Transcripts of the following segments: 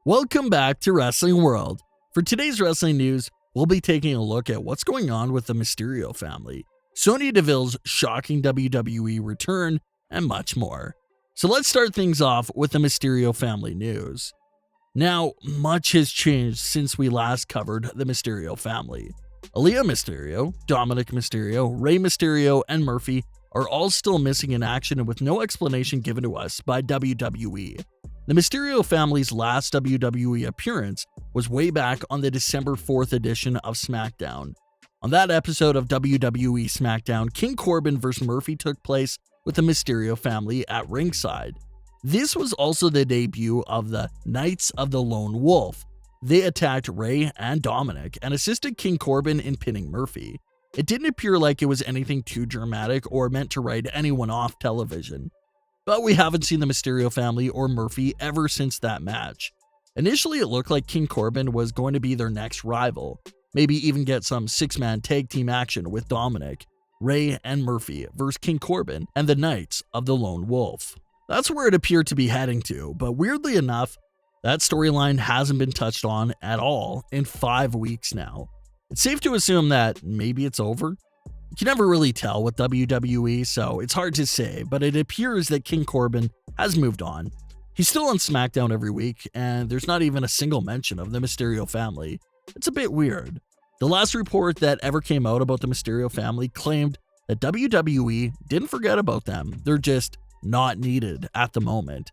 Welcome back to Wrestling World. For today's wrestling news, we'll be taking a look at what's going on with the Mysterio family, Sonya Deville's shocking WWE return, and much more. So let's start things off with the Mysterio family news. Now, much has changed since we last covered the Mysterio family. Aalyah Mysterio, Dominik Mysterio, Rey Mysterio, and Murphy are all still missing in action with no explanation given to us by WWE. The Mysterio family's last WWE appearance was way back on the December 4th edition of Smackdown. On that episode of WWE Smackdown, King Corbin vs. Murphy took place with the Mysterio family at ringside. This was also the debut of the Knights of the Lone Wolf. They attacked Rey and Dominik and assisted King Corbin in pinning Murphy. It didn't appear like it was anything too dramatic or meant to write anyone off television. But we haven't seen the Mysterio family or Murphy ever since that match. Initially, it looked like King Corbin was going to be their next rival, maybe even get some six-man tag team action with Dominik, Rey, and Murphy versus King Corbin and the Knights of the Lone Wolf. That's where it appeared to be heading to, but weirdly enough, that storyline hasn't been touched on at all in 5 weeks now. It's safe to assume that maybe it's over. You can never really tell with WWE, so it's hard to say, but it appears that King Corbin has moved on. He's still on SmackDown every week, and there's not even a single mention of the Mysterio family. It's a bit weird. The last report that ever came out about the Mysterio family claimed that WWE didn't forget about them. They're just not needed at the moment.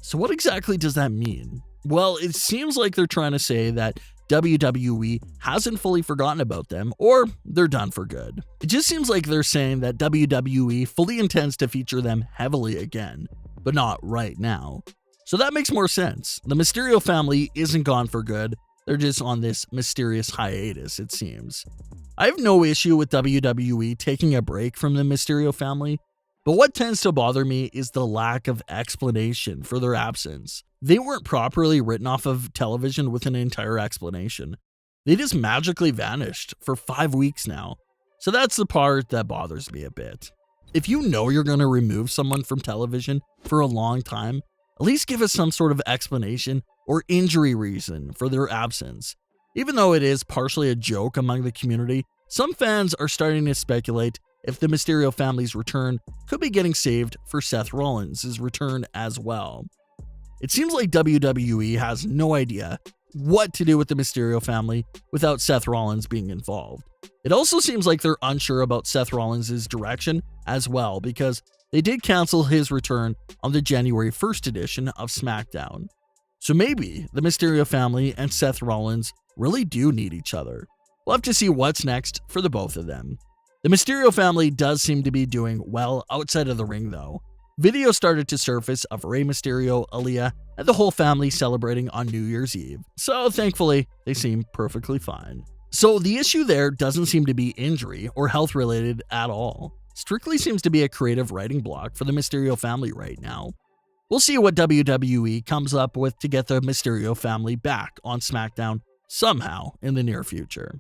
So what exactly does that mean? Well, it seems like they're trying to say that WWE hasn't fully forgotten about them, or they're done for good. It just seems like they're saying that WWE fully intends to feature them heavily again, but not right now. So that makes more sense. The Mysterio family isn't gone for good. They're just on this mysterious hiatus, it seems. I have no issue with WWE taking a break from the Mysterio family, but what tends to bother me is the lack of explanation for their absence. They weren't properly written off of television with an entire explanation. They just magically vanished for 5 weeks now. So that's the part that bothers me a bit. If you know you're going to remove someone from television for a long time, at least give us some sort of explanation or injury reason for their absence. Even though it is partially a joke among the community, some fans are starting to speculate if the Mysterio family's return could be getting saved for Seth Rollins' return as well. It seems like WWE has no idea what to do with the Mysterio family without Seth Rollins being involved. It also seems like they're unsure about Seth Rollins' direction as well, because they did cancel his return on the January 1st edition of SmackDown. So maybe the Mysterio family and Seth Rollins really do need each other. We'll have to see what's next for the both of them. The Mysterio family does seem to be doing well outside of the ring though. Videos started to surface of Rey Mysterio, Aalyah, and the whole family celebrating on New Year's Eve. So thankfully, they seem perfectly fine. So the issue there doesn't seem to be injury or health related at all. Strictly seems to be a creative writing block for the Mysterio family right now. We'll see what WWE comes up with to get the Mysterio family back on SmackDown somehow in the near future.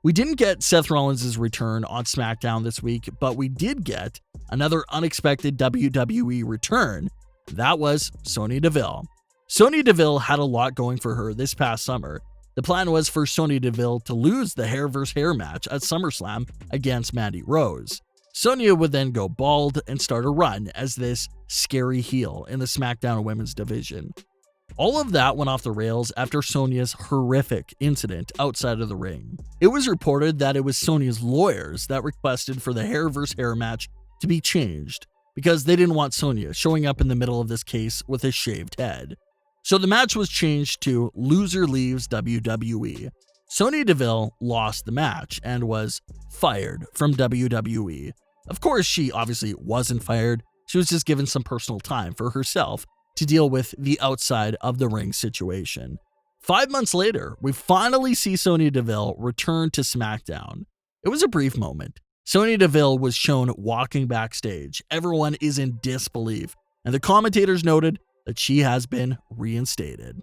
We didn't get Seth Rollins' return on SmackDown this week, but we did get another unexpected WWE return. That was Sonya Deville. Sonya Deville had a lot going for her this past summer. The plan was for Sonya Deville to lose the hair vs. hair match at SummerSlam against Mandy Rose. Sonya would then go bald and start a run as this scary heel in the SmackDown Women's division. All of that went off the rails after Sonya's horrific incident outside of the ring. It was reported that it was Sonya's lawyers that requested for the hair vs. hair match to be changed because they didn't want Sonya showing up in the middle of this case with a shaved head. So the match was changed to Loser Leaves WWE. Sonya Deville lost the match and was fired from WWE. Of course, she obviously wasn't fired. She was just given some personal time for herself to deal with the outside of the ring situation. 5 months later, we finally see Sonya Deville return to SmackDown. It was a brief moment. Sonya Deville was shown walking backstage. Everyone is in disbelief, and the commentators noted that she has been reinstated.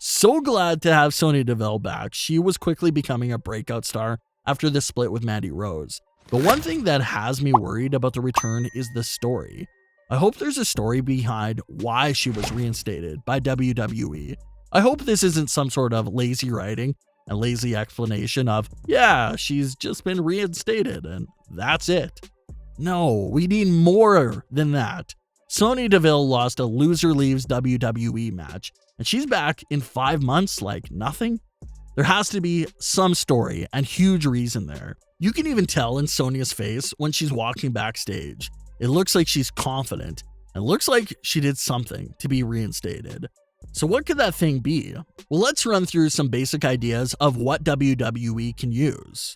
So glad to have Sonya Deville back. She was quickly becoming a breakout star after the split with Mandy Rose. But one thing that has me worried about the return is the story. I hope there's a story behind why she was reinstated by WWE. I hope this isn't some sort of lazy writing and lazy explanation of, yeah, she's just been reinstated and that's it. No, we need more than that. Sonya Deville lost a loser leaves WWE match, and she's back in 5 months like nothing? There has to be some story and huge reason there. You can even tell in Sonya's face when she's walking backstage. It looks like she's confident, and looks like she did something to be reinstated. So what could that thing be? Well, let's run through some basic ideas of what WWE can use.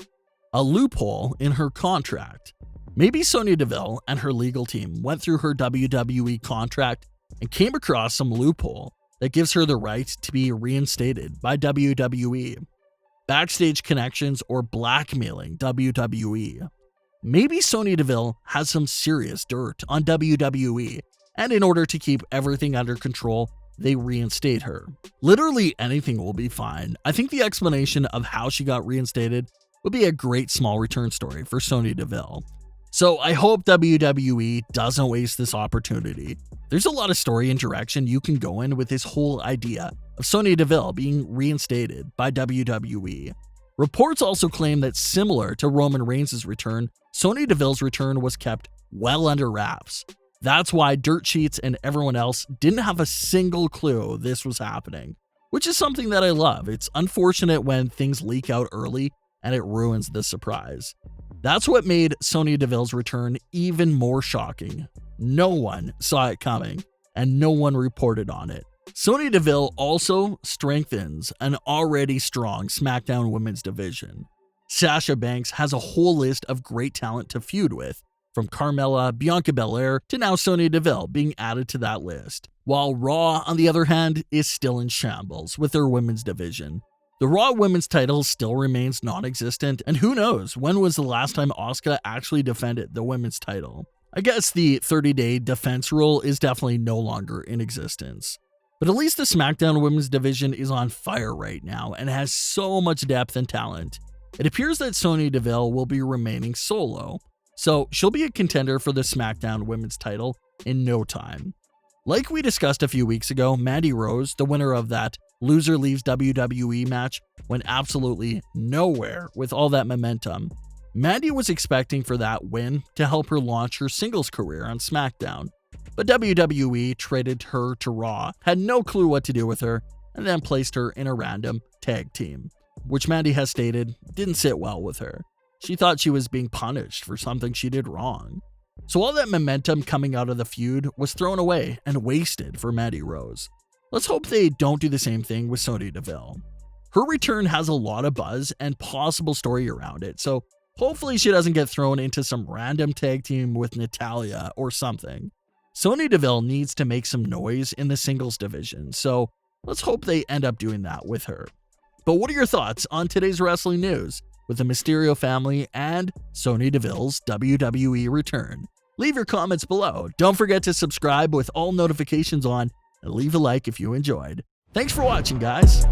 A loophole in her contract. Maybe Sonya Deville and her legal team went through her WWE contract and came across some loophole that gives her the right to be reinstated by WWE. Backstage connections or blackmailing WWE. Maybe Sonya Deville has some serious dirt on WWE, and in order to keep everything under control, they reinstate her. Literally anything will be fine. I think the explanation of how she got reinstated would be a great small return story for Sonya Deville. So I hope WWE doesn't waste this opportunity. There's a lot of story and direction you can go in with this whole idea of Sonya Deville being reinstated by WWE. Reports also claim that similar to Roman Reigns' return, Sonya Deville's return was kept well under wraps. That's why dirt sheets and everyone else didn't have a single clue this was happening, which is something that I love. It's unfortunate when things leak out early and it ruins the surprise. That's what made Sonya Deville's return even more shocking. No one saw it coming, and no one reported on it. Sonya Deville also strengthens an already strong SmackDown women's division. Sasha Banks has a whole list of great talent to feud with, from Carmella, Bianca Belair, to now Sonya Deville being added to that list. While Raw, on the other hand, is still in shambles with their women's division. The Raw Women's title still remains non-existent, and who knows when was the last time Asuka actually defended the women's title. I guess the 30-day defense rule is definitely no longer in existence. But at least the SmackDown Women's division is on fire right now and has so much depth and talent. It appears that Sonya Deville will be remaining solo, so she'll be a contender for the SmackDown Women's title in no time. Like we discussed a few weeks ago, Mandy Rose, the winner of that loser leaves WWE match, went absolutely nowhere with all that momentum. Mandy was expecting for that win to help her launch her singles career on SmackDown, but WWE traded her to Raw, had no clue what to do with her, and then placed her in a random tag team, which Mandy has stated didn't sit well with her. She thought she was being punished for something she did wrong. So all that momentum coming out of the feud was thrown away and wasted for Mandy Rose. Let's hope they don't do the same thing with Sonya Deville. Her return has a lot of buzz and possible story around it, so hopefully she doesn't get thrown into some random tag team with Natalya or something. Sonya Deville needs to make some noise in the singles division, so let's hope they end up doing that with her. But what are your thoughts on today's wrestling news with the Mysterio family and Sonya Deville's WWE return? Leave your comments below. Don't forget to subscribe with all notifications on and leave a like if you enjoyed. Thanks for watching, guys.